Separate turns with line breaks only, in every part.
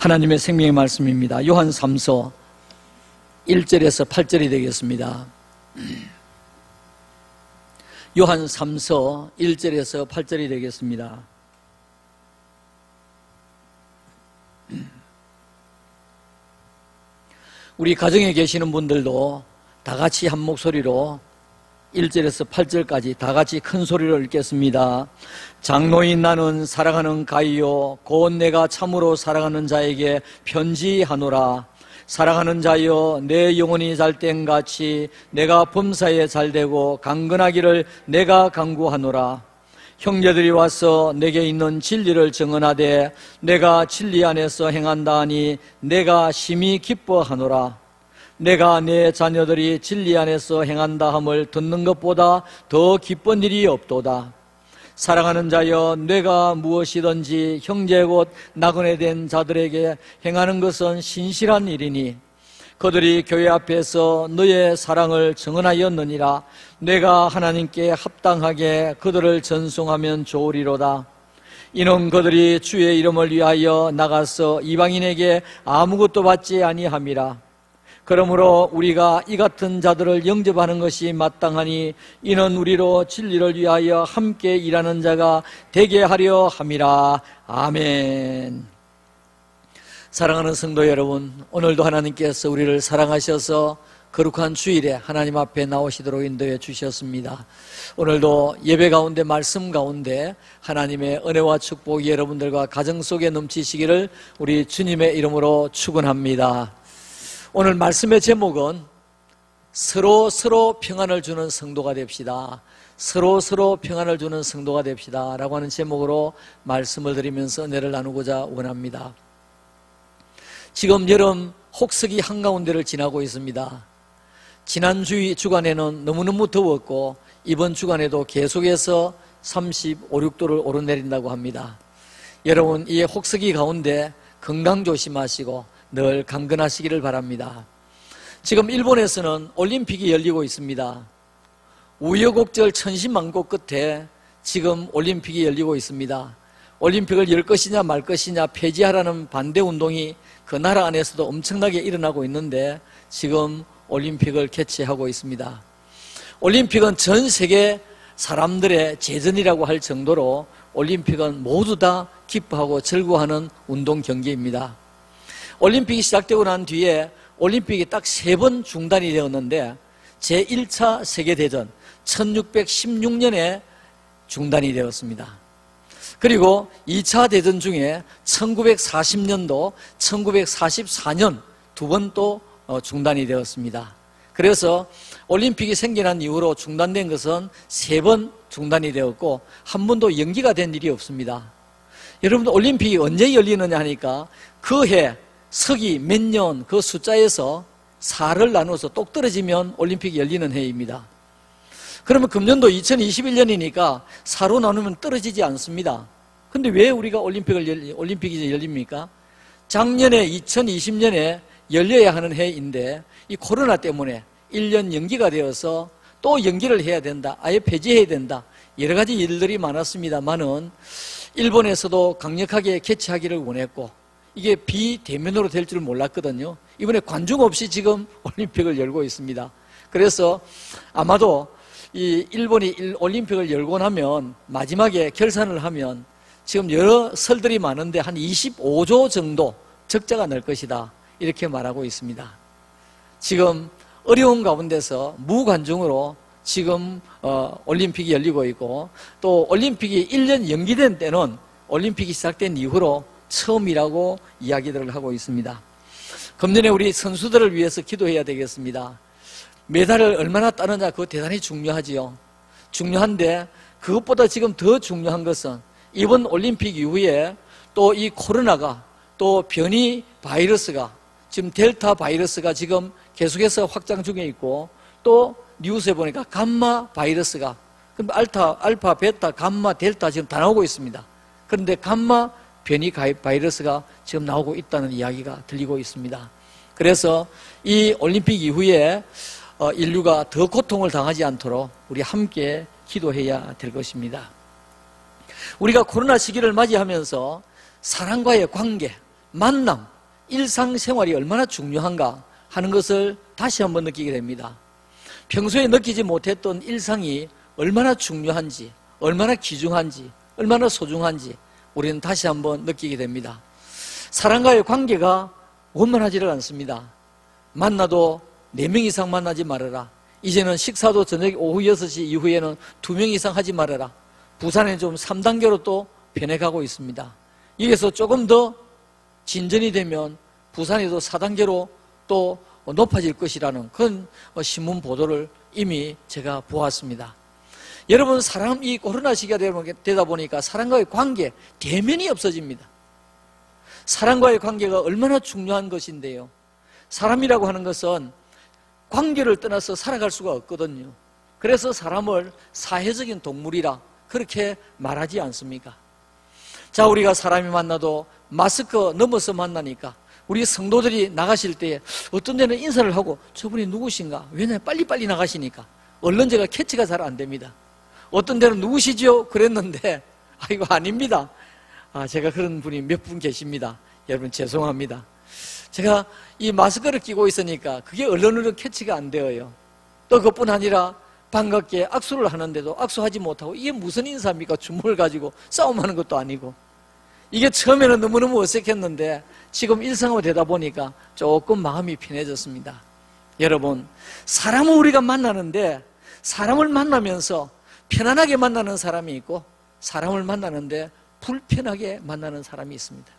하나님의 생명의 말씀입니다. 요한 3서 1절에서 8절이 되겠습니다. 요한 3서 1절에서 8절이 되겠습니다. 우리 가정에 계시는 분들도 다 같이 한 목소리로 1절에서 8절까지 다 같이 큰 소리로 읽겠습니다. 장로인 나는 사랑하는 가이요 곧 내가 참으로 사랑하는 자에게 편지하노라. 사랑하는 자여 내 영혼이 잘된 같이 내가 범사에 잘되고 강건하기를 내가 간구하노라. 형제들이 와서 내게 있는 진리를 증언하되 내가 진리 안에서 행한다 하니 내가 심히 기뻐하노라. 내가 내 자녀들이 진리 안에서 행한다 함을 듣는 것보다 더 기쁜 일이 없도다. 사랑하는 자여 내가 무엇이든지 형제 곧 나그네 된 자들에게 행하는 것은 신실한 일이니 그들이 교회 앞에서 너의 사랑을 증언하였느니라. 내가 하나님께 합당하게 그들을 전송하면 좋으리로다. 이는 그들이 주의 이름을 위하여 나가서 이방인에게 아무것도 받지 아니함이라. 그러므로 우리가 이 같은 자들을 영접하는 것이 마땅하니 이는 우리로 진리를 위하여 함께 일하는 자가 되게 하려 함이라. 아멘. 사랑하는 성도 여러분, 오늘도 하나님께서 우리를 사랑하셔서 거룩한 주일에 하나님 앞에 나오시도록 인도해 주셨습니다. 오늘도 예배 가운데 말씀 가운데 하나님의 은혜와 축복이 여러분들과 가정 속에 넘치시기를 우리 주님의 이름으로 축원합니다. 오늘 말씀의 제목은 서로 평안을 주는 성도가 됩시다. 서로 평안을 주는 성도가 됩시다 라고 하는 제목으로 말씀을 드리면서 은혜를 나누고자 원합니다. 지금 여름 혹서기 한가운데를 지나고 있습니다. 지난 주간에는 너무너무 더웠고 이번 주간에도 계속해서 35, 6도를 오르내린다고 합니다. 여러분 이 혹서기 가운데 건강 조심하시고 늘 강건하시기를 바랍니다. 지금 일본에서는 올림픽이 열리고 있습니다. 우여곡절 천신만고 끝에 지금 올림픽이 열리고 있습니다. 올림픽을 열 것이냐 말 것이냐 폐지하라는 반대운동이 그 나라 안에서도 엄청나게 일어나고 있는데 지금 올림픽을 개최하고 있습니다. 올림픽은 전 세계 사람들의 재전이라고 할 정도로 올림픽은 모두 다 기뻐하고 즐거워하는 운동 경기입니다. 올림픽이 시작되고 난 뒤에 올림픽이 딱 3번 중단이 되었는데 제1차 세계대전 1616년에 중단이 되었습니다. 그리고 2차 대전 중에 1940년도, 1944년 2번 또 중단이 되었습니다. 그래서 올림픽이 생겨난 이후로 중단된 것은 3번 중단이 되었고 한 번도 연기가 된 일이 없습니다. 여러분들 올림픽이 언제 열리느냐 하니까 그 해 서기 몇 년 그 숫자에서 4를 나눠서 똑 떨어지면 올림픽이 열리는 해입니다. 그러면 금년도 2021년이니까 4로 나누면 떨어지지 않습니다. 근데 왜 우리가 올림픽이 열립니까? 작년에 2020년에 열려야 하는 해인데 이 코로나 때문에 1년 연기가 되어서 또 연기를 해야 된다. 아예 폐지해야 된다. 여러 가지 일들이 많았습니다만은 일본에서도 강력하게 개최하기를 원했고 이게 비대면으로 될 줄 몰랐거든요. 이번에 관중 없이 지금 올림픽을 열고 있습니다. 그래서 아마도 이 일본이 올림픽을 열고 나면 마지막에 결산을 하면 지금 여러 설들이 많은데 한 25조 정도 적자가 날 것이다. 이렇게 말하고 있습니다. 지금 어려운 가운데서 무관중으로 지금 올림픽이 열리고 있고 또 올림픽이 1년 연기된 때는 올림픽이 시작된 이후로 처음이라고 이야기들을 하고 있습니다. 금년에 우리 선수들을 위해서 기도해야 되겠습니다. 메달을 얼마나 따느냐 그거 대단히 중요하지요. 중요한데 그것보다 지금 더 중요한 것은 이번 올림픽 이후에 또 이 코로나가 또 변이 바이러스가 지금 델타 바이러스가 지금 계속해서 확장 중에 있고 또 뉴스에 보니까 감마 바이러스가 그럼 알파, 베타, 감마, 델타 지금 다 나오고 있습니다. 그런데 감마 변이 바이러스가 지금 나오고 있다는 이야기가 들리고 있습니다. 그래서 이 올림픽 이후에 인류가 더 고통을 당하지 않도록 우리 함께 기도해야 될 것입니다. 우리가 코로나 시기를 맞이하면서 사람과의 관계, 만남 일상생활이 얼마나 중요한가 하는 것을 다시 한번 느끼게 됩니다. 평소에 느끼지 못했던 일상이 얼마나 중요한지, 얼마나 귀중한지, 얼마나 소중한지 우리는 다시 한번 느끼게 됩니다. 사람과의 관계가 원만하지를 않습니다. 만나도 4명 이상 만나지 말아라. 이제는 식사도 저녁 오후 6시 이후에는 2명 이상 하지 말아라. 부산에 좀 3단계로 또 변해가고 있습니다. 여기서 조금 더 진전이 되면 부산에도 4단계로 또 높아질 것이라는 그런 신문 보도를 이미 제가 보았습니다. 여러분, 이 코로나 시기가 되다 보니까 사람과의 관계, 대면이 없어집니다. 사람과의 관계가 얼마나 중요한 것인데요. 사람이라고 하는 것은 관계를 떠나서 살아갈 수가 없거든요. 그래서 사람을 사회적인 동물이라 그렇게 말하지 않습니까? 자, 우리가 사람이 만나도 마스크 넘어서 만나니까 우리 성도들이 나가실 때 어떤 데는 인사를 하고 저분이 누구신가? 왜냐하면 빨리빨리 나가시니까 얼른 제가 캐치가 잘 안 됩니다. 어떤 데는 누구시죠? 그랬는데 이거 아닙니다. 제가 그런 분이 몇 분 계십니다. 여러분 죄송합니다. 제가 이 마스크를 끼고 있으니까 그게 얼른 캐치가 안 되어요. 또 그뿐 아니라 반갑게 악수를 하는데도 악수하지 못하고 이게 무슨 인사입니까? 주먹을 가지고 싸움하는 것도 아니고. 이게 처음에는 너무너무 어색했는데 지금 일상화가 되다 보니까 조금 마음이 편해졌습니다. 여러분, 사람을 우리가 만나는데 사람을 만나면서 편안하게 만나는 사람이 있고 사람을 만나는데 불편하게 만나는 사람이 있습니다.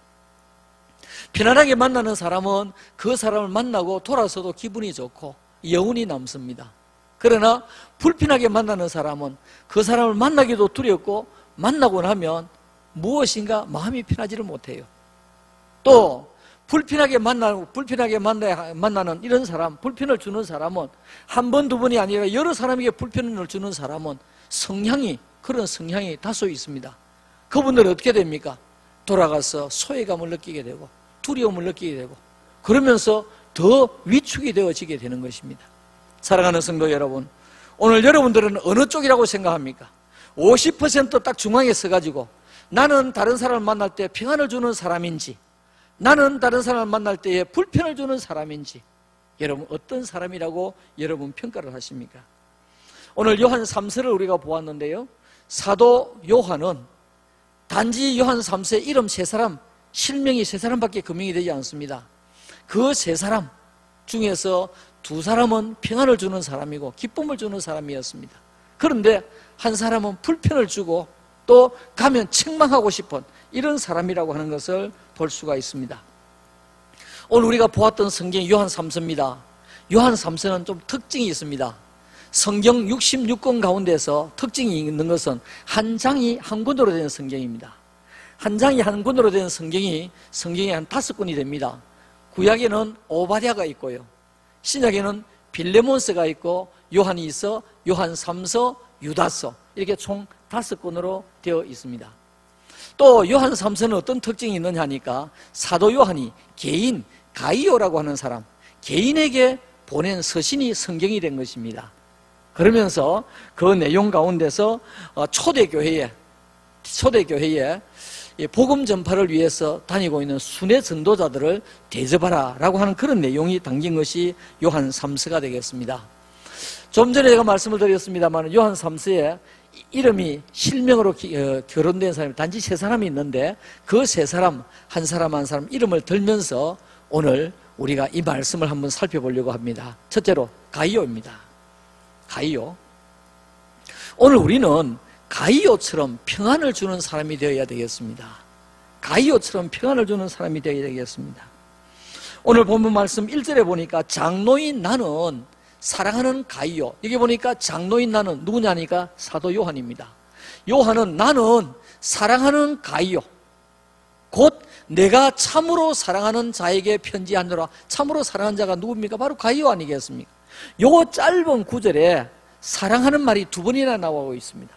편안하게 만나는 사람은 그 사람을 만나고 돌아서도 기분이 좋고 여운이 남습니다. 그러나 불편하게 만나는 사람은 그 사람을 만나기도 두렵고 만나고 나면 무엇인가 마음이 편하지를 못해요. 또 불편하게 만나는 이런 사람, 불편을 주는 사람은 한 번, 두 번이 아니라 여러 사람에게 불편을 주는 사람은 그런 성향이 다소 있습니다. 그분들은 어떻게 됩니까? 돌아가서 소외감을 느끼게 되고 두려움을 느끼게 되고 그러면서 더 위축이 되어지게 되는 것입니다. 사랑하는 성도 여러분, 오늘 여러분들은 어느 쪽이라고 생각합니까? 50% 중앙에 서가지고 나는 다른 사람을 만날 때 평안을 주는 사람인지, 나는 다른 사람을 만날 때에 불편을 주는 사람인지, 여러분 어떤 사람이라고 여러분 평가를 하십니까? 오늘 요한 3서를 우리가 보았는데요, 사도 요한은 단지 요한 3세 이름 3사람, 실명이 3사람밖에 금명이 되지 않습니다. 그 3사람 중에서 2사람은 평안을 주는 사람이고 기쁨을 주는 사람이었습니다. 그런데 한 사람은 불편을 주고 또 가면 책망하고 싶은 이런 사람이라고 하는 것을 볼 수가 있습니다. 오늘 우리가 보았던 성경이 요한 3서입니다. 요한 3서는 좀 특징이 있습니다. 성경 66권 가운데서 특징이 있는 것은 한 장이 한 권으로 된 성경입니다. 한 장이 한 권으로 된 성경이 한 5권이 됩니다. 구약에는 오바댜가 있고요, 신약에는 빌레몬서가 있고 요한이 있어 요한 3서, 유다서 이렇게 총 5권으로 되어 있습니다. 또 요한 3서는 어떤 특징이 있느냐 하니까 사도 요한이 개인, 가이오라고 하는 사람, 개인에게 보낸 서신이 성경이 된 것입니다. 그러면서 그 내용 가운데서 초대교회에 복음 전파를 위해서 다니고 있는 순회 전도자들을 대접하라 라고 하는 그런 내용이 담긴 것이 요한 3서가 되겠습니다. 좀 전에 제가 말씀을 드렸습니다만 요한 3서에 이름이 실명으로 결혼된 사람이 단지 3사람이 있는데 그 3사람 한 사람 한 사람 이름을 들면서 오늘 우리가 이 말씀을 한번 살펴보려고 합니다. 첫째로 가이오입니다. 가이오. 오늘 우리는 가이오처럼 평안을 주는 사람이 되어야 되겠습니다. 가이오처럼 평안을 주는 사람이 되어야 되겠습니다. 오늘 본문 말씀 1절에 보니까 장로인 나는 사랑하는 가이오. 여기 보니까 장로인 나는 누구냐니까 사도 요한입니다. 요한은 나는 사랑하는 가이오, 곧 내가 참으로 사랑하는 자에게 편지하노라. 참으로 사랑하는 자가 누굽니까? 바로 가이오 아니겠습니까? 요 짧은 구절에 사랑하는 말이 2번이나 나오고 있습니다.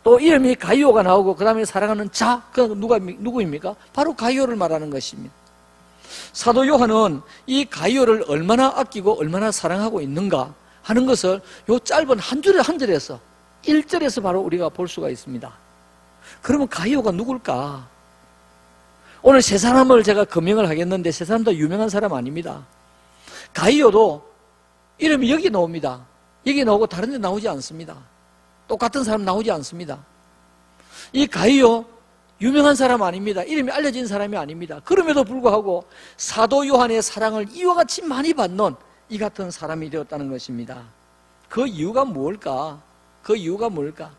또 이름이 가이오가 나오고 그 다음에 사랑하는 자, 그 누구입니까? 바로 가이오를 말하는 것입니다. 사도 요한은 이 가이오를 얼마나 아끼고 얼마나 사랑하고 있는가 하는 것을 요 짧은 한 절에서 1절에서 바로 우리가 볼 수가 있습니다. 그러면 가이오가 누굴까? 오늘 세 사람을 제가 금명을 하겠는데 세 사람 다 유명한 사람 아닙니다. 가이오도 이름이 여기 나옵니다. 여기 나오고 다른 데 나오지 않습니다. 똑같은 사람 나오지 않습니다. 이 가이오 유명한 사람 아닙니다. 이름이 알려진 사람이 아닙니다. 그럼에도 불구하고 사도 요한의 사랑을 이와 같이 많이 받는 이 같은 사람이 되었다는 것입니다. 그 이유가 뭘까? 그 이유가 뭘까?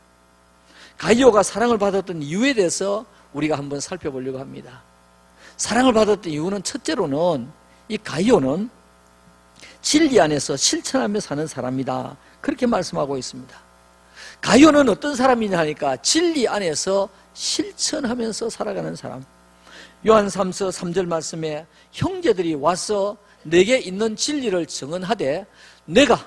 가이오가 사랑을 받았던 이유에 대해서 우리가 한번 살펴보려고 합니다. 사랑을 받았던 이유는 첫째로는 이 가이오는 진리 안에서 실천하며 사는 사람이다. 그렇게 말씀하고 있습니다. 가이오는 어떤 사람이냐 하니까 진리 안에서 실천하면서 살아가는 사람. 요한 3서 3절 말씀에 형제들이 와서 내게 있는 진리를 증언하되 내가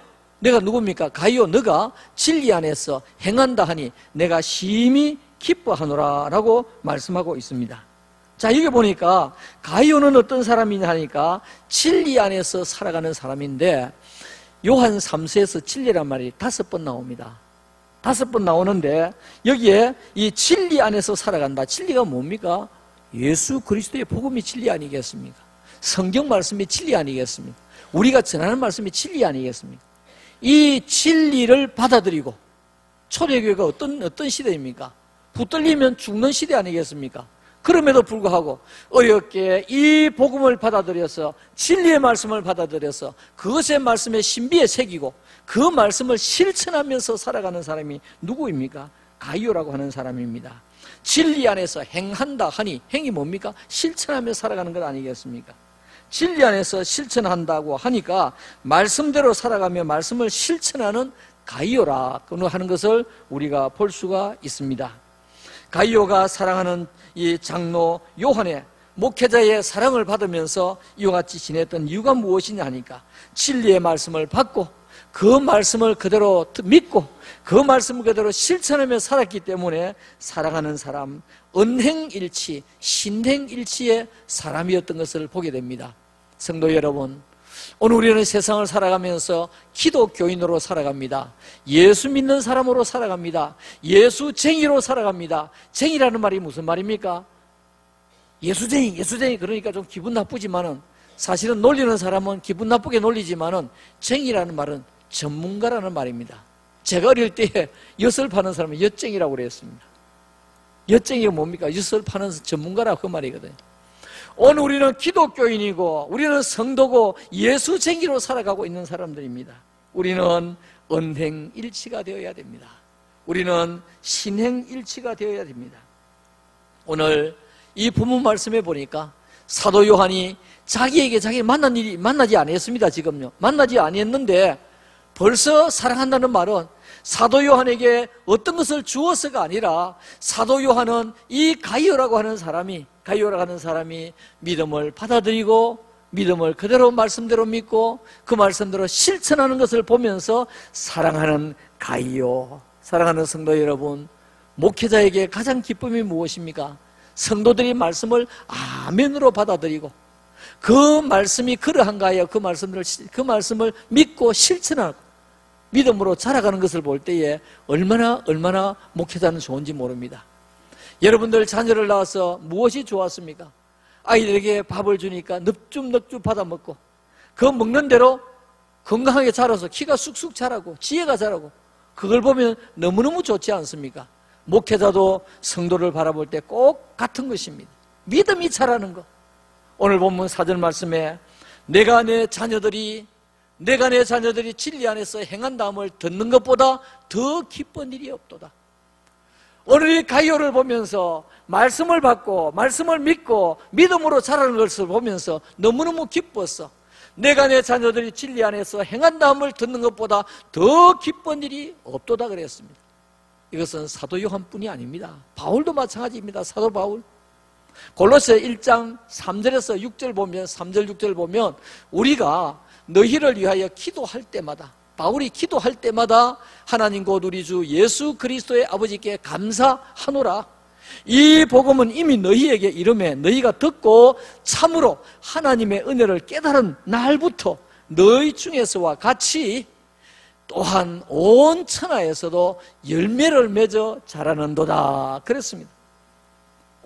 누굽니까? 가이오 너가 진리 안에서 행한다 하니 내가 심히 기뻐하노라 라고 말씀하고 있습니다. 자, 여기 보니까 가이오는 어떤 사람이냐 하니까 진리 안에서 살아가는 사람인데 요한 3서에서 진리란 말이 5번 나옵니다. 5번 나오는데 여기에 이 진리 안에서 살아간다. 진리가 뭡니까? 예수 그리스도의 복음이 진리 아니겠습니까? 성경 말씀이 진리 아니겠습니까? 우리가 전하는 말씀이 진리 아니겠습니까? 이 진리를 받아들이고 초대교회가 어떤 시대입니까? 붙들리면 죽는 시대 아니겠습니까? 그럼에도 불구하고 어렵게 이 복음을 받아들여서 진리의 말씀을 받아들여서 그것의 말씀에 신비에 새기고 그 말씀을 실천하면서 살아가는 사람이 누구입니까? 가이오라고 하는 사람입니다. 진리 안에서 행한다 하니 행이 뭡니까? 실천하며 살아가는 것 아니겠습니까? 진리 안에서 실천한다고 하니까 말씀대로 살아가며 말씀을 실천하는 가이오라고 하는 것을 우리가 볼 수가 있습니다. 가이오가 사랑하는 이 장로 요한의 목회자의 사랑을 받으면서 이와 같이 지냈던 이유가 무엇이냐 하니까 진리의 말씀을 받고 그 말씀을 그대로 믿고 그 말씀을 그대로 실천하며 살았기 때문에 사랑하는 사람, 언행일치, 신행일치의 사람이었던 것을 보게 됩니다. 성도 여러분, 오늘 우리는 세상을 살아가면서 기독교인으로 살아갑니다. 예수 믿는 사람으로 살아갑니다. 예수쟁이로 살아갑니다. 쟁이라는 말이 무슨 말입니까? 예수쟁이 그러니까 좀 기분 나쁘지만은 사실은 놀리는 사람은 기분 나쁘게 놀리지만은 쟁이라는 말은 전문가라는 말입니다. 제가 어릴 때 엿을 파는 사람은 엿쟁이라고 그랬습니다. 엿쟁이가 뭡니까? 엿을 파는 전문가라고 그 말이거든요. 오늘 우리는 기독교인이고 우리는 성도고 예수쟁이로 살아가고 있는 사람들입니다. 우리는 언행일치가 되어야 됩니다. 우리는 신행일치가 되어야 됩니다. 오늘 이 본문 말씀에 보니까 사도 요한이 자기에게 자기를 만나지 않았습니다. 지금요. 만나지 않았는데 벌써 사랑한다는 말은 사도 요한에게 어떤 것을 주어서가 아니라 사도 요한은 이 가이오라고 하는 사람이 믿음을 받아들이고 믿음을 그대로 말씀대로 믿고 그 말씀대로 실천하는 것을 보면서 사랑하는 가이오, 사랑하는 성도 여러분, 목회자에게 가장 기쁨이 무엇입니까? 성도들이 말씀을 아멘으로 받아들이고 그 말씀이 그러한가 하여 그 말씀을 믿고 실천하고 믿음으로 자라가는 것을 볼 때에 얼마나 목회자는 좋은지 모릅니다. 여러분들 자녀를 낳아서 무엇이 좋았습니까? 아이들에게 밥을 주니까 넙죽넙죽 받아 먹고 그 먹는 대로 건강하게 자라서 키가 쑥쑥 자라고 지혜가 자라고 그걸 보면 너무너무 좋지 않습니까? 목회자도 성도를 바라볼 때 꼭 같은 것입니다. 믿음이 자라는 것. 오늘 본문 4절 말씀에 내가 내 자녀들이 진리 안에서 행한다함을 듣는 것보다 더 기쁜 일이 없도다. 오늘 이 가이오를 보면서 말씀을 받고 말씀을 믿고 믿음으로 자라는 것을 보면서 너무너무 기뻤어. 내가 내 자녀들이 진리 안에서 행한다함을 듣는 것보다 더 기쁜 일이 없도다 그랬습니다. 이것은 사도 요한뿐이 아닙니다. 바울도 마찬가지입니다. 사도 바울. 골로새 1장 3절에서 6절 보면 3절 6절 보면 우리가 너희를 위하여 기도할 때마다 바울이 기도할 때마다 하나님 곧 우리 주 예수 그리스도의 아버지께 감사하노라. 이 복음은 이미 너희에게 이름에 너희가 듣고 참으로 하나님의 은혜를 깨달은 날부터 너희 중에서와 같이 또한 온 천하에서도 열매를 맺어 자라는도다 그랬습니다.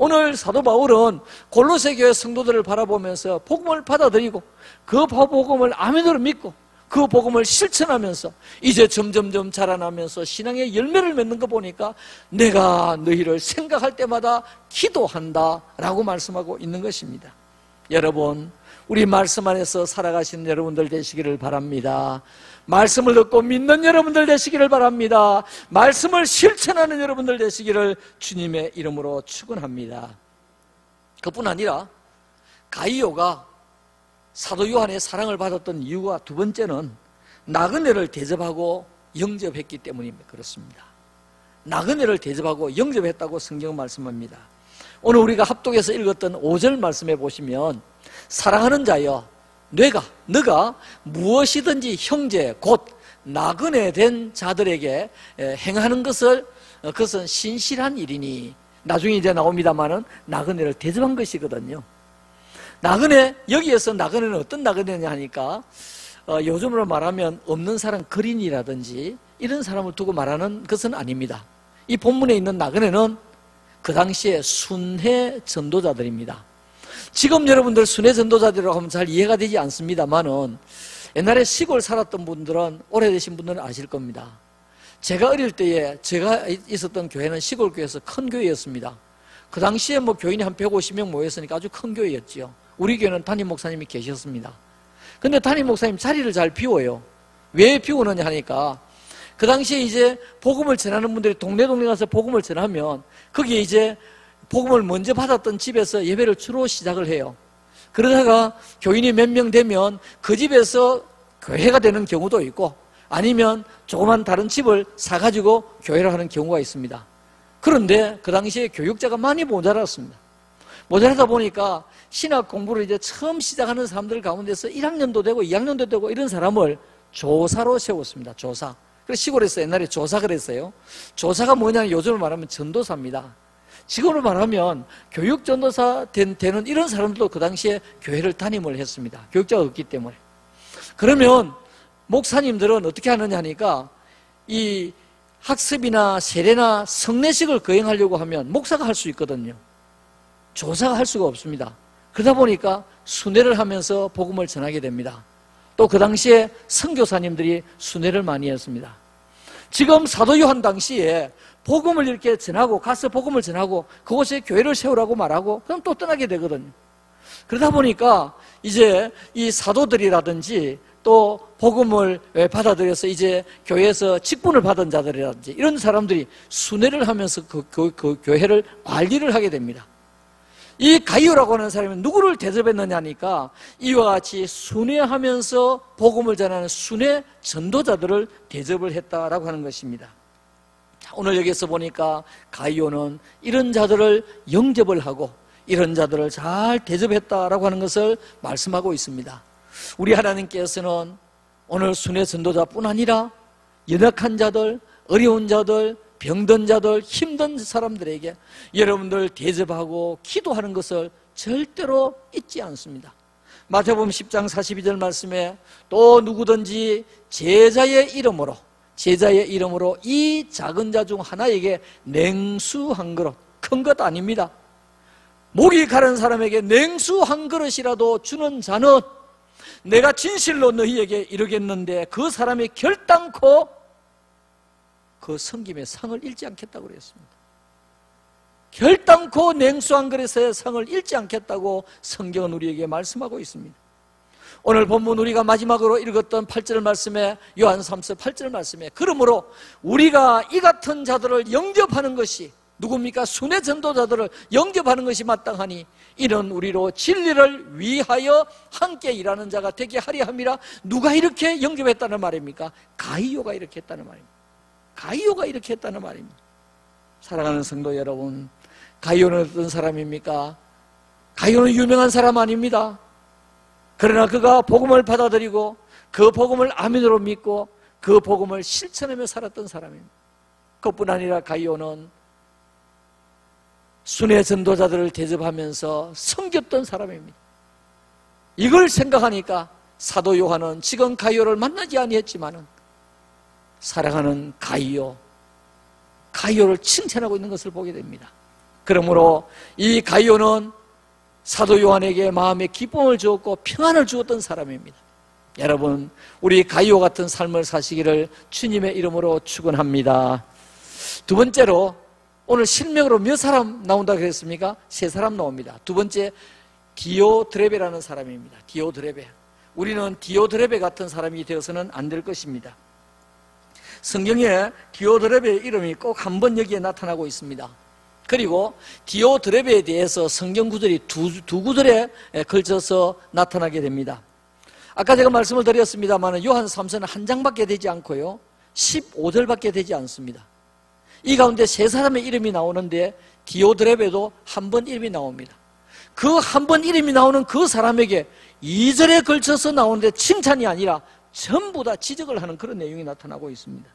오늘 사도 바울은 골로새 교회 성도들을 바라보면서 복음을 받아들이고 그 복음을 아멘으로 믿고 그 복음을 실천하면서 이제 점점점 자라나면서 신앙의 열매를 맺는 거 보니까 내가 너희를 생각할 때마다 기도한다라고 말씀하고 있는 것입니다. 여러분, 우리 말씀 안에서 살아가시는 여러분들 되시기를 바랍니다. 말씀을 듣고 믿는 여러분들 되시기를 바랍니다. 말씀을 실천하는 여러분들 되시기를 주님의 이름으로 축원합니다. 그뿐 아니라 가이오가 사도 요한의 사랑을 받았던 이유가 두 번째는 나그네를 대접하고 영접했기 때문입니다. 그렇습니다. 나그네를 대접하고 영접했다고 성경은 말씀합니다. 오늘 우리가 합독해서 읽었던 5절 말씀에 보시면 사랑하는 자여 너가 무엇이든지 형제 곧 나그네 된 자들에게 행하는 그것은 신실한 일이니, 나중에 이제 나옵니다마는 나그네를 대접한 것이거든요. 나그네, 여기에서 나그네는 어떤 나그네냐 하니까 요즘으로 말하면 없는 사람 거린이라든지 이런 사람을 두고 말하는 것은 아닙니다. 이 본문에 있는 나그네는 그 당시에 순회 전도자들입니다. 지금 여러분들 순회 전도자들이라고 하면 잘 이해가 되지 않습니다만은 옛날에 시골 살았던 분들은, 오래되신 분들은 아실 겁니다. 제가 어릴 때에 제가 있었던 교회는 시골 교회에서 큰 교회였습니다. 그 당시에 뭐 교인이 한 150명 모였으니까 아주 큰 교회였지요. 우리 교회는 담임 목사님이 계셨습니다. 근데 담임 목사님 자리를 잘 비워요. 왜 비우느냐 하니까 그 당시에 이제 복음을 전하는 분들이 동네 가서 복음을 전하면 거기에 이제 복음을 먼저 받았던 집에서 예배를 주로 시작을 해요. 그러다가 교인이 몇 명 되면 그 집에서 교회가 되는 경우도 있고 아니면 조그만 다른 집을 사가지고 교회를 하는 경우가 있습니다. 그런데 그 당시에 교육자가 많이 모자랐습니다. 모자라다 보니까 신학 공부를 이제 처음 시작하는 사람들 가운데서 1학년도 되고 2학년도 되고 이런 사람을 조사로 세웠습니다. 조사. 그래서 시골에서 옛날에 조사 그랬어요. 조사가 뭐냐면 요즘으로 말하면 전도사입니다. 지금으로 말하면 교육 전도사 되는 이런 사람들도 그 당시에 교회를 담임을 했습니다. 교육자가 없기 때문에. 그러면 목사님들은 어떻게 하느냐 하니까 이 학습이나 세례나 성례식을 거행하려고 하면 목사가 할 수 있거든요. 조사가 할 수가 없습니다. 그러다 보니까 순회를 하면서 복음을 전하게 됩니다. 또 그 당시에 선교사님들이 순회를 많이 했습니다. 지금 사도 요한 당시에 복음을 이렇게 전하고 가서 복음을 전하고 그곳에 교회를 세우라고 말하고 그럼 또 떠나게 되거든요. 그러다 보니까 이제 이 사도들이라든지 또 복음을 받아들여서 이제 교회에서 직분을 받은 자들이라든지 이런 사람들이 순회를 하면서 그 교회를 관리를 하게 됩니다. 이 가이오라고 하는 사람이 누구를 대접했느냐 하니까 이와 같이 순회하면서 복음을 전하는 순회 전도자들을 대접을 했다라고 하는 것입니다. 오늘 여기서 보니까 가이오는 이런 자들을 영접을 하고 이런 자들을 잘 대접했다라고 하는 것을 말씀하고 있습니다. 우리 하나님께서는 오늘 순회 전도자뿐 아니라 연약한 자들, 어려운 자들, 병든 자들, 힘든 사람들에게 여러분들 대접하고 기도하는 것을 절대로 잊지 않습니다. 마태복음 10장 42절 말씀에 또 누구든지 제자의 이름으로 이 작은 자 중 하나에게 냉수 한 그릇, 큰 것 아닙니다. 목이 가른 사람에게 냉수 한 그릇이라도 주는 자는 내가 진실로 너희에게 이르겠는데 그 사람이 결단코 그 섬김의 상을 잃지 않겠다고 그랬습니다. 결단코 냉수 한 그릇의 상을 잃지 않겠다고 성경은 우리에게 말씀하고 있습니다. 오늘 본문 우리가 마지막으로 읽었던 8절 말씀에 요한 3서 8절 말씀에 그러므로 우리가 이 같은 자들을 영접하는 것이 누굽니까? 순회 전도자들을 영접하는 것이 마땅하니 이는 우리로 진리를 위하여 함께 일하는 자가 되게 하려 함이라. 누가 이렇게 영접했다는 말입니까? 가이오가 이렇게 했다는 말입니다. 가이오가 이렇게 했다는 말입니다. 사랑하는 성도 여러분, 가이오는 어떤 사람입니까? 가이오는 유명한 사람 아닙니다. 그러나 그가 복음을 받아들이고 그 복음을 아멘으로 믿고 그 복음을 실천하며 살았던 사람입니다. 그뿐 아니라 가이오는 순회 전도자들을 대접하면서 섬겼던 사람입니다. 이걸 생각하니까 사도 요한은 지금 가이오를 만나지 아니했지만은 사랑하는 가이오를 칭찬하고 있는 것을 보게 됩니다. 그러므로 이 가이오는 사도 요한에게 마음에 기쁨을 주었고 평안을 주었던 사람입니다. 여러분, 우리 가이오 같은 삶을 사시기를 주님의 이름으로 축원합니다. 두 번째로, 오늘 실명으로 몇 사람 나온다고 했습니까? 세 사람 나옵니다. 두 번째, 디오드레베라는 사람입니다. 디오드레베. 우리는 디오드레베 같은 사람이 되어서는 안 될 것입니다. 성경에 디오드레베의 이름이 꼭 한 번 여기에 나타나고 있습니다. 그리고 디오드레베에 대해서 성경 구절이 두 구절에 걸쳐서 나타나게 됩니다. 아까 제가 말씀을 드렸습니다만 요한 3서는 한 장밖에 되지 않고요, 15절밖에 되지 않습니다. 이 가운데 세 사람의 이름이 나오는데 디오드레베도 한 번 이름이 나옵니다. 그 한 번 이름이 나오는 그 사람에게 2절에 걸쳐서 나오는데 칭찬이 아니라 전부 다 지적을 하는 그런 내용이 나타나고 있습니다.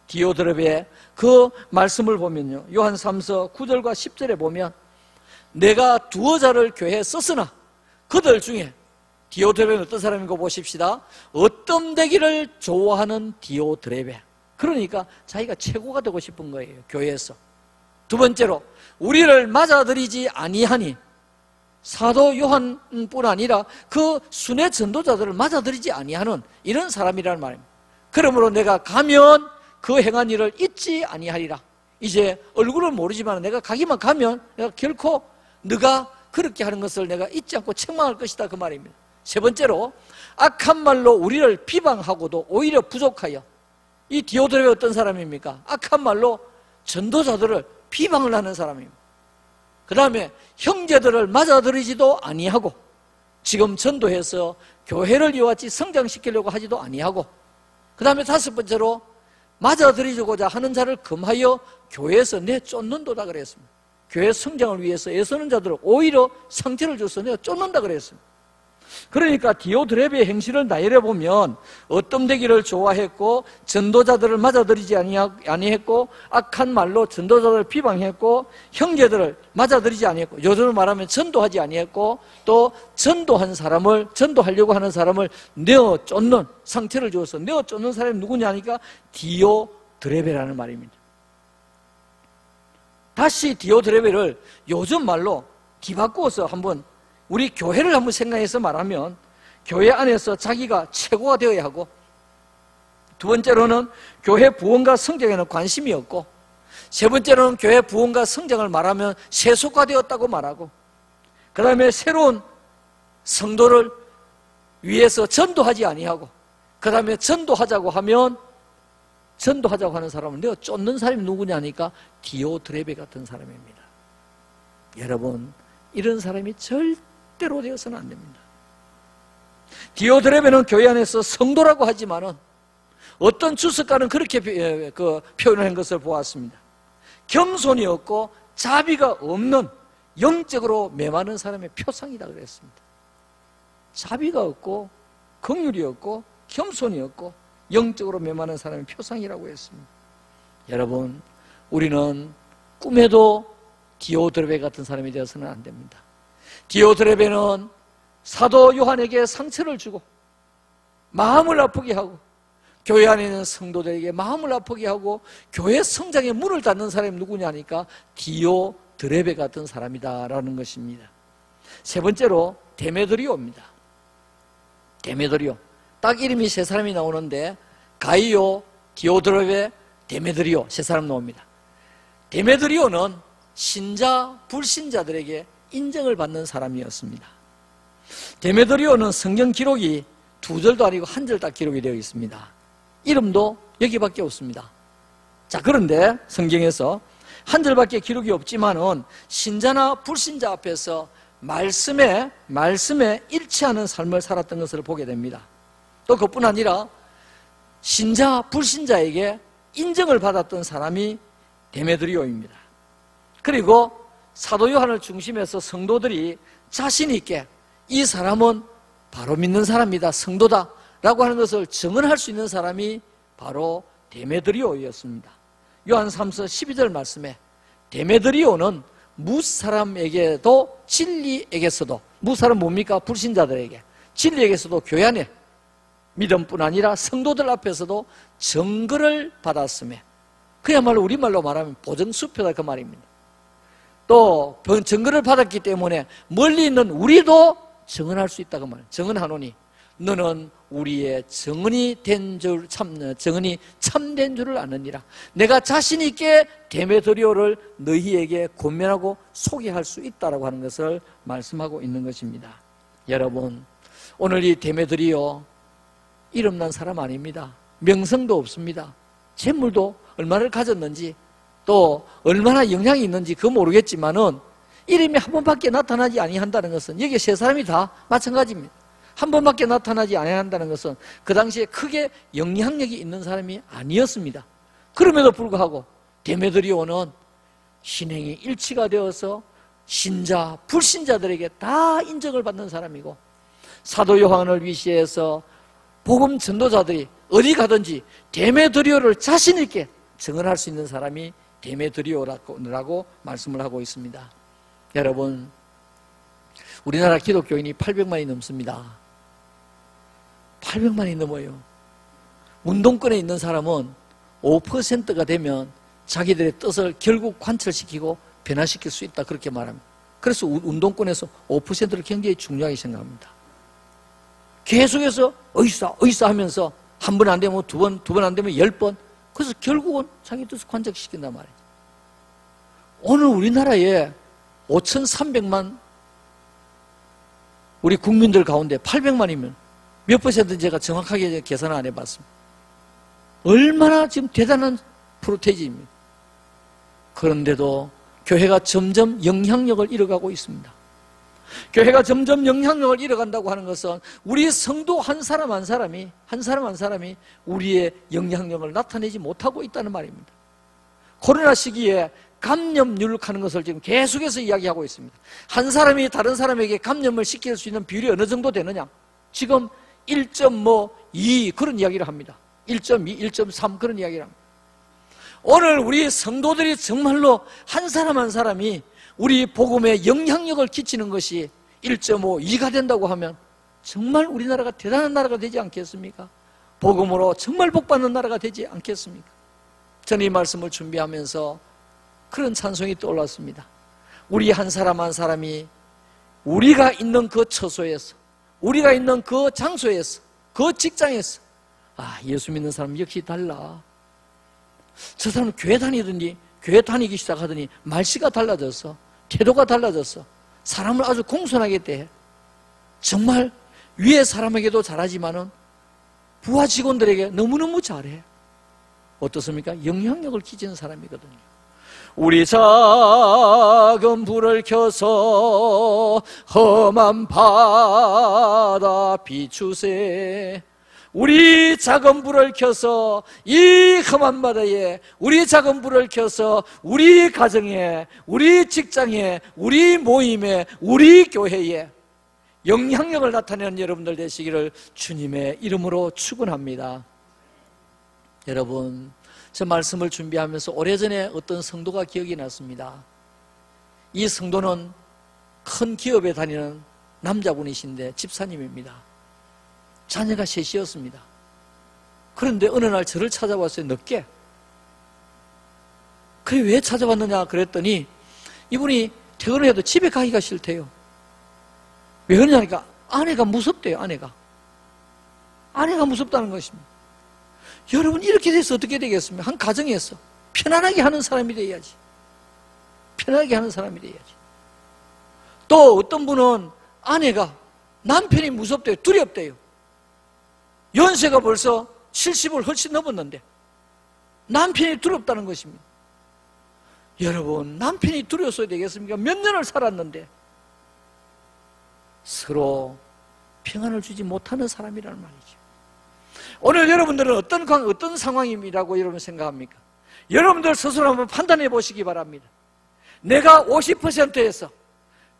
디오드레베의 그 말씀을 보면요, 요한 3서 9절과 10절에 보면 내가 두어 자를 교회에 썼으나 그들 중에 디오드레베는 어떤 사람인가 보십시다. 어떤 되기를 좋아하는 디오드레베. 그러니까 자기가 최고가 되고 싶은 거예요, 교회에서. 두 번째로, 우리를 맞아들이지 아니하니, 사도 요한뿐 아니라 그 순회 전도자들을 맞아들이지 아니하는 이런 사람이라는 말입니다. 그러므로 내가 가면 그 행한 일을 잊지 아니하리라. 이제 얼굴은 모르지만 내가 가기만 가면 내가 결코 네가 그렇게 하는 것을 내가 잊지 않고 책망할 것이다, 그 말입니다. 세 번째로, 악한 말로 우리를 비방하고도 오히려 부족하여. 이 디오드레베 어떤 사람입니까? 악한 말로 전도자들을 비방을 하는 사람입니다. 그 다음에 형제들을 맞아들이지도 아니하고, 지금 전도해서 교회를 이와 같이 성장시키려고 하지도 아니하고, 그 다음에 다섯 번째로, 맞아들이고자 하는 자를 금하여 교회에서 내쫓는도다 그랬습니다. 교회 성장을 위해서 애쓰는 자들을 오히려 상처를 줘서 내가 쫓는다 그랬습니다. 그러니까 디오드레베의 행실을 나열해 보면 어떤 되기를 좋아했고, 전도자들을 맞아들이지 아니했고, 악한 말로 전도자들을 비방했고, 형제들을 맞아들이지 아니했고, 요즘으로 말하면 전도하지 아니했고, 또 전도하려고 하는 사람을 내어 쫓는, 상처를 주어서 내어 쫓는 사람이 누구냐 하니까 디오드레베라는 말입니다. 다시 디오드레베를 요즘 말로 뒤바꾸어서 한번 우리 교회를 한번 생각해서 말하면, 교회 안에서 자기가 최고가 되어야 하고, 두 번째로는 교회 부흥과 성장에는 관심이 없고, 세 번째로는 교회 부흥과 성장을 말하면 세속화되었다고 말하고, 그 다음에 새로운 성도를 위해서 전도하지 아니하고, 그 다음에 전도하자고 하면 전도하자고 하는 사람은 내가 쫓는 사람이 누구냐 하니까 디오드레베 같은 사람입니다. 여러분, 이런 사람이 절대로 되어서는 안 됩니다. 디오드레베는 교회 안에서 성도라고 하지만은 어떤 주석가는 그렇게 표현을 한 것을 보았습니다. 겸손이 없고 자비가 없는 영적으로 메마른 사람의 표상이다 그랬습니다. 자비가 없고 긍휼이 없고 겸손이 없고 영적으로 메마른 사람의 표상이라고 했습니다. 여러분, 우리는 꿈에도 디오드레베 같은 사람이 되어서는 안 됩니다. 디오드레베는 사도 요한에게 상처를 주고 마음을 아프게 하고, 교회 안에 있는 성도들에게 마음을 아프게 하고 교회 성장에 문을 닫는 사람이 누구냐 하니까 디오드레베 같은 사람이다라는 것입니다. 세 번째로 데메드리오입니다. 데메드리오, 딱 이름이 세 사람이 나오는데 가이오, 디오드레베, 데메드리오 세 사람 나옵니다. 데메드리오는 신자, 불신자들에게 인정을 받는 사람이었습니다. 데메드리오는 성경 기록이 두 절도 아니고 한 절 딱 기록이 되어 있습니다. 이름도 여기밖에 없습니다. 자, 그런데 성경에서 한 절밖에 기록이 없지만은 신자나 불신자 앞에서 말씀에 일치하는 삶을 살았던 것을 보게 됩니다. 또 그뿐 아니라 신자, 불신자에게 인정을 받았던 사람이 데메드리오입니다. 그리고 사도 요한을 중심해서 성도들이 자신 있게 이 사람은 바로 믿는 사람이다, 성도다 라고 하는 것을 증언할 수 있는 사람이 바로 데메드리오였습니다. 요한 3서 12절 말씀에 데메드리오는 무사람에게도 진리에게서도, 무사람 뭡니까? 불신자들에게, 진리에게서도 교회 안에 믿음뿐 아니라 성도들 앞에서도 증거를 받았음에, 그야말로 우리말로 말하면 보증수표다 그 말입니다. 또 증거를 받았기 때문에 멀리 있는 우리도 증언할 수 있다고 말해요. 증언하노니 너는 우리의 증언이 참된 줄을 아느니라. 내가 자신 있게 데메드리오를 너희에게 권면하고 소개할 수 있다라고 하는 것을 말씀하고 있는 것입니다. 여러분, 오늘 이 데메드리오 이름난 사람 아닙니다. 명성도 없습니다. 재물도 얼마를 가졌는지 또 얼마나 영향이 있는지 그거 모르겠지만은 이름이 한 번밖에 나타나지 아니한다는 것은, 여기 세 사람이 다 마찬가지입니다. 한 번밖에 나타나지 아니한다는 것은 그 당시에 크게 영향력이 있는 사람이 아니었습니다. 그럼에도 불구하고 데메드리오는 신행이 일치가 되어서 신자, 불신자들에게 다 인정을 받는 사람이고, 사도 요한을 위시해서 복음 전도자들이 어디 가든지 데메드리오를 자신 있게 증언할 수 있는 사람이 데메드리오라고 말씀을 하고 있습니다. 여러분, 우리나라 기독교인이 800만이 넘습니다. 800만이 넘어요. 운동권에 있는 사람은 5%가 되면 자기들의 뜻을 결국 관철시키고 변화시킬 수 있다, 그렇게 말합니다. 그래서 운동권에서 5%를 굉장히 중요하게 생각합니다. 계속해서 의사 하면서 한 번 안 되면 두 번 안 되면 10번, 그래서 결국은 자기 뜻을 관철시킨단 말이에요. 오늘 우리나라에 5,300만 우리 국민들 가운데 800만이면 몇 퍼센트인지 제가 정확하게 계산을 안 해봤습니다. 얼마나 지금 대단한 프로테이지입니다. 그런데도 교회가 점점 영향력을 잃어가고 있습니다. 교회가 점점 영향력을 잃어간다고 하는 것은 우리 성도 한 사람 한 사람이 우리의 영향력을 나타내지 못하고 있다는 말입니다. 코로나 시기에 감염률 하는 것을 지금 계속해서 이야기하고 있습니다. 한 사람이 다른 사람에게 감염을 시킬 수 있는 비율이 어느 정도 되느냐? 지금 1.2 그런 이야기를 합니다. 1.2, 1.3 그런 이야기를 합니다. 오늘 우리 성도들이 정말로 한 사람 한 사람이 우리 복음에 영향력을 끼치는 것이 1.5, 2가 된다고 하면 정말 우리나라가 대단한 나라가 되지 않겠습니까? 복음으로 정말 복받는 나라가 되지 않겠습니까? 저는 이 말씀을 준비하면서 그런 찬송이 떠올랐습니다. 우리 한 사람 한 사람이 우리가 있는 그 처소에서, 우리가 있는 그 장소에서, 그 직장에서, 예수 믿는 사람 역시 달라. 저 사람은 교회 다니더니, 교회 다니기 시작하더니 말씨가 달라졌어. 태도가 달라졌어. 사람을 아주 공손하게 대해. 정말 위에 사람에게도 잘하지만은 부하 직원들에게 너무너무 잘해. 어떻습니까? 영향력을 끼치는 사람이거든요. 우리 작은 불을 켜서 험한 바다 비추세. 우리 작은 불을 켜서 이 험한 바다에, 우리 작은 불을 켜서 우리 가정에, 우리 직장에, 우리 모임에, 우리 교회에 영향력을 나타내는 여러분들 되시기를 주님의 이름으로 축원합니다. 여러분, 저 말씀을 준비하면서 오래전에 어떤 성도가 기억이 났습니다. 이 성도는 큰 기업에 다니는 남자분이신데 집사님입니다. 자녀가 셋이었습니다. 그런데 어느 날 저를 찾아왔어요. 늦게. 그래, 왜 찾아왔느냐 그랬더니 이분이 퇴근을 해도 집에 가기가 싫대요. 왜 그러냐니까 아내가 무섭대요. 아내가 무섭다는 것입니다. 여러분, 이렇게 돼서 어떻게 되겠습니까? 한 가정에서 편안하게 하는 사람이 돼야지. 편안하게 하는 사람이 돼야지. 또 어떤 분은 아내가 남편이 무섭대요. 두렵대요. 연세가 벌써 70을 훨씬 넘었는데 남편이 두렵다는 것입니다. 여러분, 남편이 두려워서야 되겠습니까? 몇 년을 살았는데 서로 평안을 주지 못하는 사람이라는 말이죠. 오늘 여러분들은 어떤 상황이라고 여러분 생각합니까? 여러분들 스스로 한번 판단해 보시기 바랍니다. 내가 50%에서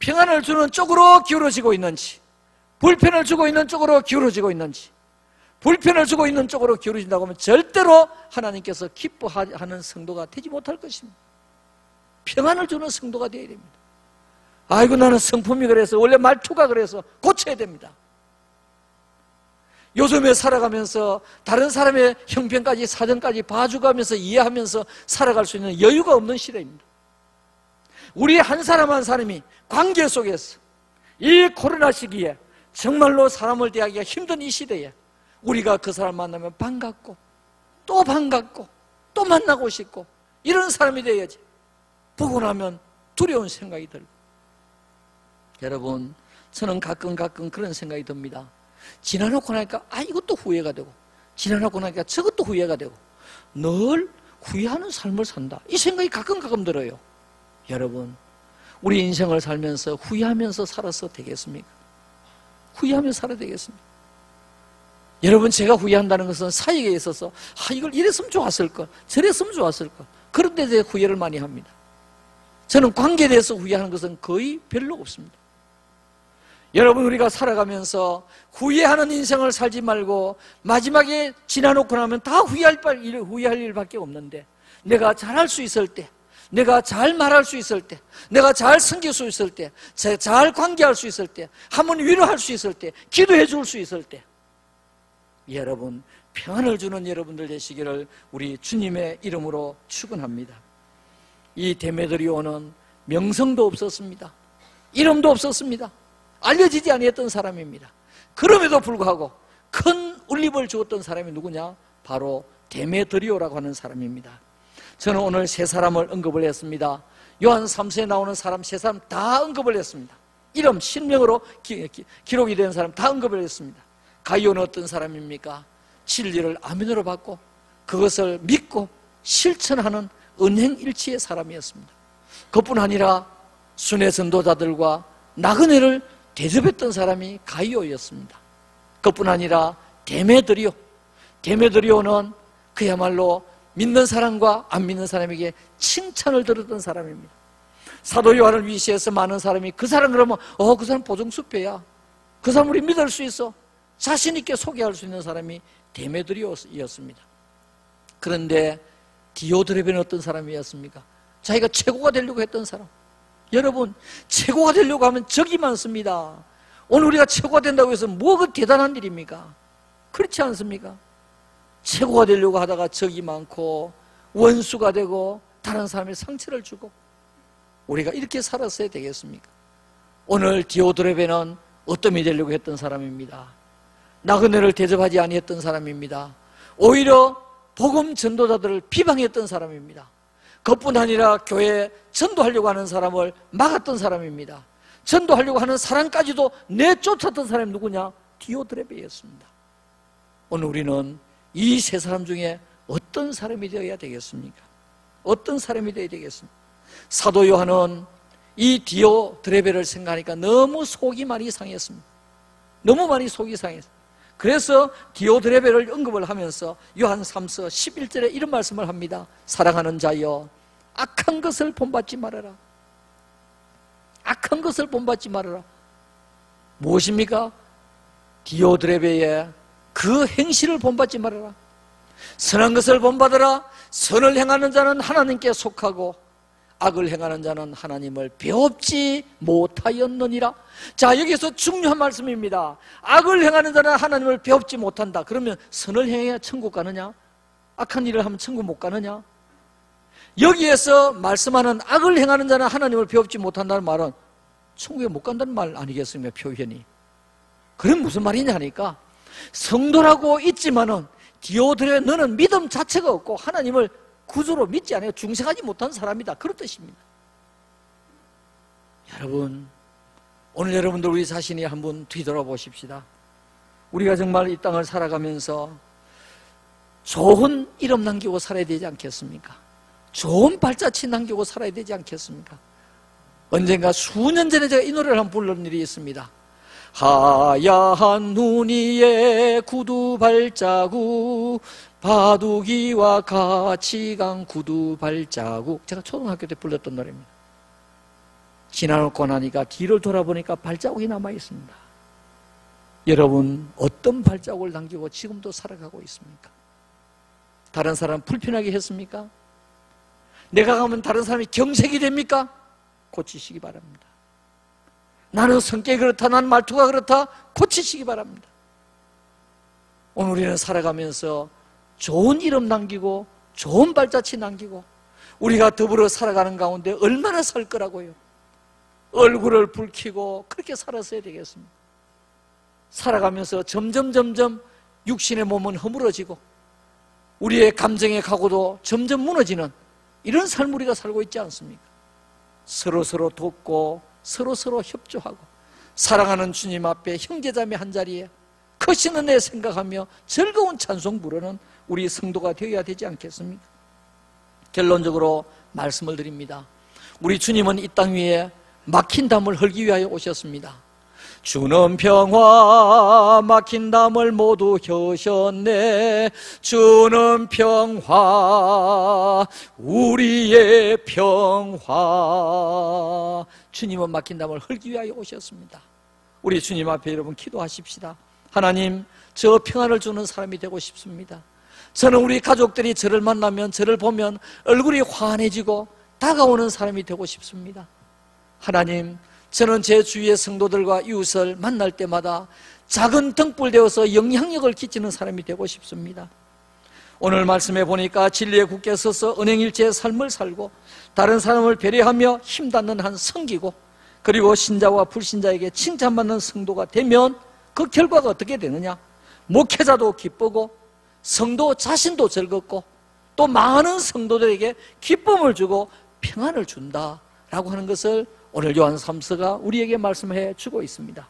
평안을 주는 쪽으로 기울어지고 있는지, 불편을 주고 있는 쪽으로 기울어지고 있는지, 불편을 주고 있는 쪽으로 기울어진다고 하면 절대로 하나님께서 기뻐하는 성도가 되지 못할 것입니다. 평안을 주는 성도가 되어야 됩니다. 아이고, 나는 성품이 그래서, 원래 말투가 그래서 고쳐야 됩니다. 요즘에 살아가면서 다른 사람의 형편까지, 사정까지 봐주가면서 이해하면서 살아갈 수 있는 여유가 없는 시대입니다. 우리 한 사람 한 사람이 관계 속에서 이 코로나 시기에 정말로 사람을 대하기가 힘든 이 시대에 우리가 그 사람 만나면 반갑고 또 반갑고 또 만나고 싶고 이런 사람이 되어야지. 보고 나면 두려운 생각이 들고. 여러분, 저는 가끔 그런 생각이 듭니다. 지나놓고 나니까 이것도 후회가 되고 지나놓고 나니까 저것도 후회가 되고 늘 후회하는 삶을 산다, 이 생각이 가끔 들어요. 여러분, 우리 인생을 살면서 후회하면서 살아서 되겠습니까? 후회하면서 살아야 되겠습니까? 여러분, 제가 후회한다는 것은 사역에 있어서 이걸 이랬으면 좋았을 걸, 저랬으면 좋았을 걸, 그런 데 대해 후회를 많이 합니다. 저는 관계에 대해서 후회하는 것은 거의 별로 없습니다. 여러분, 우리가 살아가면서 후회하는 인생을 살지 말고 마지막에 지나놓고 나면 다 후회할 일밖에 없는데, 내가 잘할 수 있을 때, 내가 잘 말할 수 있을 때, 내가 잘 섬길 수 있을 때, 잘 관계할 수 있을 때, 한번 위로할 수 있을 때, 기도해 줄 수 있을 때, 여러분, 평안을 주는 여러분들 되시기를 우리 주님의 이름으로 축원합니다. 이 데메드리오는 명성도 없었습니다. 이름도 없었습니다. 알려지지 아니했던 사람입니다. 그럼에도 불구하고 큰 울림을 주었던 사람이 누구냐? 바로 데메드리오라고 하는 사람입니다. 저는 오늘 세 사람을 언급을 했습니다. 요한 3서에 나오는 사람 세 사람 다 언급을 했습니다. 이름, 실명으로 기록이 된 사람 다 언급을 했습니다. 가이오는 어떤 사람입니까? 진리를 아멘으로 받고 그것을 믿고 실천하는 은행일치의 사람이었습니다. 그뿐 아니라 순회 전도자들과 나그네를 대접했던 사람이 가이오였습니다. 그뿐 아니라 데메드리오는 그야말로 믿는 사람과 안 믿는 사람에게 칭찬을 들었던 사람입니다. 사도 요한을 위시해서 많은 사람이 그 사람 그러면 그 사람 보증수표야, 그 사람 우리 믿을 수 있어, 자신 있게 소개할 수 있는 사람이 데메드리오였습니다. 그런데 디오드레베는 어떤 사람이었습니까? 자기가 최고가 되려고 했던 사람. 여러분, 최고가 되려고 하면 적이 많습니다. 오늘 우리가 최고가 된다고 해서 뭐가 대단한 일입니까? 그렇지 않습니까? 최고가 되려고 하다가 적이 많고 원수가 되고 다른 사람의 상처를 주고, 우리가 이렇게 살았어야 되겠습니까? 오늘 디오드레베는 어떤 이 되려고 했던 사람입니다. 나그네를 대접하지 아니했던 사람입니다. 오히려 복음 전도자들을 비방했던 사람입니다. 그뿐 아니라 교회에 전도하려고 하는 사람을 막았던 사람입니다. 전도하려고 하는 사람까지도 내쫓았던 사람이 누구냐? 디오드레베였습니다. 오늘 우리는 이 세 사람 중에 어떤 사람이 되어야 되겠습니까? 어떤 사람이 되어야 되겠습니까? 사도 요한은 이 디오드레베를 생각하니까 너무 속이 많이 상했습니다. 너무 많이 속이 상했습니다. 그래서 디오드레베를 언급을 하면서 요한 3서 11절에 이런 말씀을 합니다. 사랑하는 자여, 악한 것을 본받지 말아라. 악한 것을 본받지 말아라. 무엇입니까? 디오드레베의 그 행실을 본받지 말아라. 선한 것을 본받아라. 선을 행하는 자는 하나님께 속하고 악을 행하는 자는 하나님을 배웁지 못하였느니라. 자, 여기서 중요한 말씀입니다. 악을 행하는 자는 하나님을 배웁지 못한다. 그러면 선을 행해야 천국 가느냐? 악한 일을 하면 천국 못 가느냐? 여기에서 말씀하는 악을 행하는 자는 하나님을 배웁지 못한다는 말은 천국에 못 간다는 말 아니겠습니까? 표현이. 그럼 무슨 말이냐 하니까, 성도라고 있지만은 디오드레 너는 믿음 자체가 없고 하나님을 구주로 믿지 않아요. 중생하지 못한 사람이다, 그런 뜻입니다. 여러분, 오늘 여러분들 우리 자신이 한번 뒤돌아보십시다. 우리가 정말 이 땅을 살아가면서 좋은 이름 남기고 살아야 되지 않겠습니까? 좋은 발자취 남기고 살아야 되지 않겠습니까? 언젠가 수년 전에 제가 이 노래를 한번 부른 일이 있습니다. 하얀 눈 위에 구두 발자국, 바둑이와 같이 간 구두 발자국. 제가 초등학교 때 불렀던 노래입니다. 지나놓고 나니까 뒤를 돌아보니까 발자국이 남아있습니다. 여러분, 어떤 발자국을 남기고 지금도 살아가고 있습니까? 다른 사람 불편하게 했습니까? 내가 가면 다른 사람이 경색이 됩니까? 고치시기 바랍니다. 나는 성격이 그렇다, 난 말투가 그렇다, 고치시기 바랍니다. 오늘 우리는 살아가면서 좋은 이름 남기고 좋은 발자취 남기고 우리가 더불어 살아가는 가운데 얼마나 살 거라고요? 얼굴을 붉히고 그렇게 살았어야 되겠습니다. 살아가면서 점점 육신의 몸은 허물어지고 우리의 감정의 각오도 점점 무너지는 이런 삶을 우리가 살고 있지 않습니까? 서로서로 돕고 서로서로 협조하고 사랑하는 주님 앞에 형제자매 한자리에 크신 은혜 생각하며 즐거운 찬송 부르는 우리 성도가 되어야 되지 않겠습니까? 결론적으로 말씀을 드립니다. 우리 주님은 이 땅 위에 막힌 담을 헐기 위하여 오셨습니다. 주는 평화 막힌 담을 모두 혀셨네. 주는 평화 우리의 평화. 주님은 막힌 담을 헐기 위하여 오셨습니다. 우리 주님 앞에 여러분 기도하십시다. 하나님, 저 평안을 주는 사람이 되고 싶습니다. 저는 우리 가족들이 저를 만나면 저를 보면 얼굴이 환해지고 다가오는 사람이 되고 싶습니다. 하나님, 저는 제 주위의 성도들과 이웃을 만날 때마다 작은 등불 되어서 영향력을 끼치는 사람이 되고 싶습니다. 오늘 말씀해 보니까 진리에 굳게 서서 은행일체의 삶을 살고 다른 사람을 배려하며 힘닿는 한 성기고 그리고 신자와 불신자에게 칭찬받는 성도가 되면 그 결과가 어떻게 되느냐? 목회자도 기쁘고 성도 자신도 즐겁고 또 많은 성도들에게 기쁨을 주고 평안을 준다라고 하는 것을 오늘 요한 3서가 우리에게 말씀해 주고 있습니다.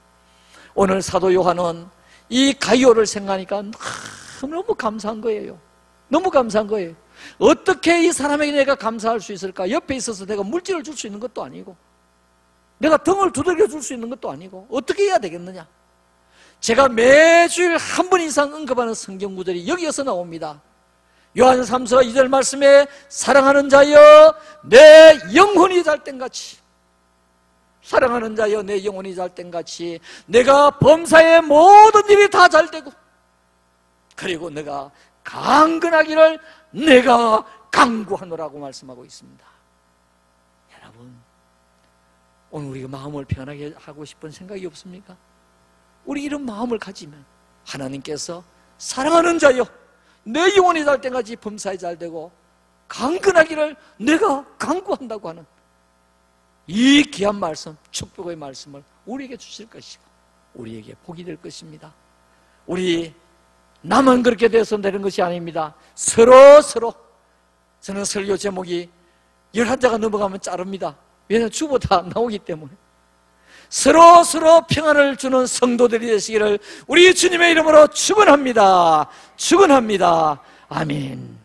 오늘 사도 요한은 이 가이오를 생각하니까 너무 감사한 거예요. 너무 감사한 거예요. 어떻게 이 사람에게 내가 감사할 수 있을까? 옆에 있어서 내가 물질을 줄 수 있는 것도 아니고 내가 등을 두들겨 줄 수 있는 것도 아니고 어떻게 해야 되겠느냐? 제가 매주일 한 번 이상 언급하는 성경 구절이 여기에서 나옵니다. 요한 3서 2절 말씀에 사랑하는 자여 내 영혼이 잘 땐같이 사랑하는 자여 내 영혼이 잘 땐같이 내가 범사의 모든 일이 다 잘 되고 그리고 내가 강건하기를 내가 강구하노라고 말씀하고 있습니다. 여러분, 오늘 우리가 마음을 편하게 하고 싶은 생각이 없습니까? 우리 이런 마음을 가지면 하나님께서 사랑하는 자여 내 영혼이 잘 때까지 범사에 잘 되고 강건하기를 내가 강구한다고 하는 이 귀한 말씀, 축복의 말씀을 우리에게 주실 것이고 우리에게 복이 될 것입니다. 우리 나만 그렇게 돼서 되는 것이 아닙니다. 서로 저는 설교 제목이 11자가 넘어가면 자릅니다. 왜냐하면 주보다 나오기 때문에 서로 평안을 주는 성도들이 되시기를 우리 주님의 이름으로 축원합니다. 축원합니다. 아멘.